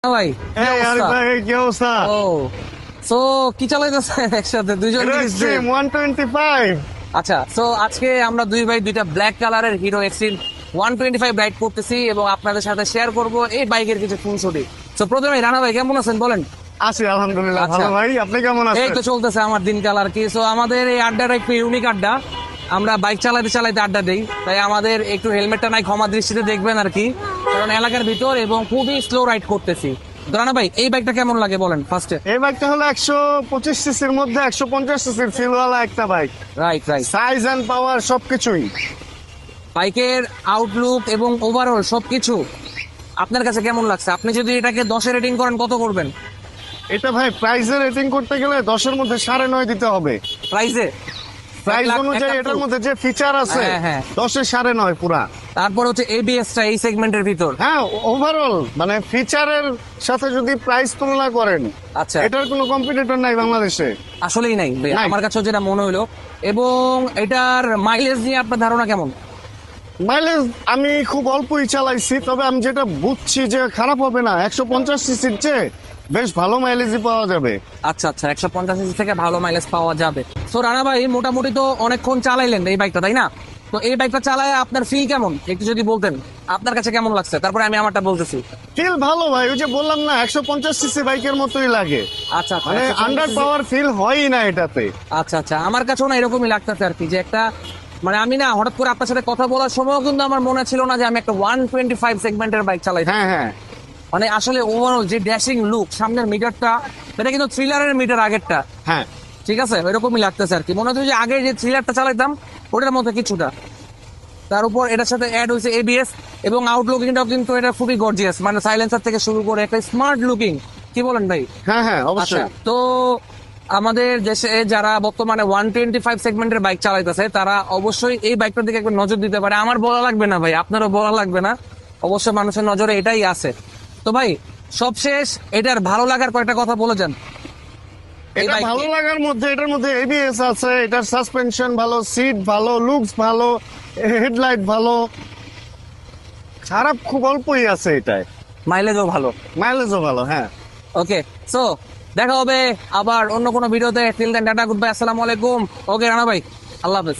ভাই এই আরিফ ভাই, কি অবস্থা? ও সো কি চালাইতেছেন একসাথে দুইজন এক্সট্রিম 125। আচ্ছা সো আজকে আমরা দুই ভাই দুইটা ব্ল্যাক কালারের হিরো এক্সট্রিম 125 রাইড করতেছি এবং আপনাদের সাথে শেয়ার করব এই বাইকের কিছু ফুলছবি। সো প্রথমে রানা ভাই কেমন আছেন বলেন? আছি আলহামদুলিল্লাহ আচ্ছা। ভালো ভাই, আপনি কেমন এই আছেন? তো চলতেছে আমার দিনকাল আর কি। সো আমাদের এই আড্ডাটা একটু ইউনিক আড্ডা, আমরা বাইক চালাতে চালাতে আড্ডা দেই, তাই আমাদের একটু হেলমেটটা নাই ক্ষমা দৃষ্টিতে দেখবেন আর কি, কারণ এলাকার ভিতর এবং খুবই স্লো রাইড করতেছি। রানা ভাই এই বাইকটা কেমন লাগে বলেন ফার্স্টে? এই বাইকটা হলো 125 সিসির মধ্যে 150 সিসির ফিলওয়ালা একটা bike. Right right. Size and power সবকিছুই। বাইকের আউটলুক এবং ওভারঅল সবকিছু আপনার কাছে কেমন লাগছে? আপনি যদি এটাকে 10-এ রেটিং করেন কত করবেন? এটা ভাই প্রাইসে রেটিং করতে গেলে 10 এর মধ্যে 9.5 দিতে হবে। প্রাইসে? প্রাইস অনুযায়ী এটার মধ্যে যে ফিচার আছে হ্যাঁ, হ্যাঁ। 10 এর 9.5 পুরা। তারপর হচ্ছে এবিএসটা এই সেগমেন্টের ভিতর। হ্যাঁ, ওভারঅল মানে ফিচারের সাথে যদি প্রাইস তুলনা করেন, আচ্ছা এটার কোনো কম্পিটিটর নাই বাংলাদেশে। আসলেই নাই ভাই, নাই। আমার কাছেও যেটা মনে হলো। এবং এটার মাইলেজ নিয়ে আপনার ধারণা কেমন? মাইলেজ আমি খুব অল্পই চালাইছি, তবে আমি যেটা বুঝছি যে খারাপ হবে না। 150 সিসির চেয়ে বেশ ভালো মাইলেজই পাওয়া যাবে। আচ্ছা আচ্ছা, 150 সিসি থেকে ভালো মাইলেজ পাওয়া যাবে। সো রানা ভাই মোটামুটি তো অনেকক্ষণ চালাইলেন এই বাইকটা, তাই না? তো এই বাইকটা চালায় আপনার ফিল কেমন একটু যদি বলতেন, আপনার কাছে কেমন লাগছে, তারপরে আমি আমারটা বলতেছি। ফিল ভালো ভাই, ওই যে বললাম না 150 সিসি বাইকের মতোই লাগে। আচ্ছা আচ্ছা, মানে 150 আন্ডার পাওয়ার ফিল হয়ই না এটাতে। আচ্ছা আচ্ছা, আমার কাছেও না এরকমই লাগতেছে আর কি, যে একটা মানে আমি না হঠাৎ করে আপনার সাথে কথা বলার সময়ও কিন্তু আমার মনে ছিল না যে আমি একটা 125 সেগমেন্টের বাইক চালাই। হ্যাঁ হ্যাঁ মানে আসলে ওভারঅল যে ড্যাশিং লুক, সামনের মিটারটা এটা কিন্তু থ্রিলারের মিটার আগেরটা, হ্যাঁ। ঠিক আছে এরকমই লাগতেছে আর কি। মনে হচ্ছে যে আগে যে থ্রিলারটা চালাইতাম ওটার মধ্যে কিছুটা। তার উপর এটার সাথে অ্যাড হয়েছে এবিএস এবং আউটলুকিংটাও কিন্তু এটা খুবই গর্জিয়াস, মানে সাইলেন্সার থেকে শুরু করে একটা স্মার্ট লুকিং। কি বলেন ভাই? হ্যাঁ হ্যাঁ আচ্ছা, অবশ্যই। তো আমাদের দেশে যারা বর্তমানে 125 সেগমেন্টের বাইক চালাইতেছে তারা অবশ্যই এই বাইকটার দিকে একবার নজর দিতে পারে। আমার বলা লাগবে না ভাই, আপনারও বলা লাগবে না, অবশ্যই মানুষের নজরে এটাই আছে। তো ভাই সবশেষ এটার ভালো লাগার কয়েকটা কথা বলে যান। এই এটা বাইক ভালো লাগার মধ্যে এটার মধ্যে এবিএস আছে, এটার সাসপেনশন ভালো, সিট ভালো, লুকস ভালো, হেডলাইট ভালো। খারাপ খুব অল্পই আছে এটায়। মাইলেজও ভালো। মাইলেজও ভালো। হ্যাঁ। ওকে, সো দেখা হবে আবার অন্য কোনো ভিডিওতে। Till then tata, good bye, আসসালামু আলাইকুম। ওকে রানা ভাই, আল্লাহ হাফেজ।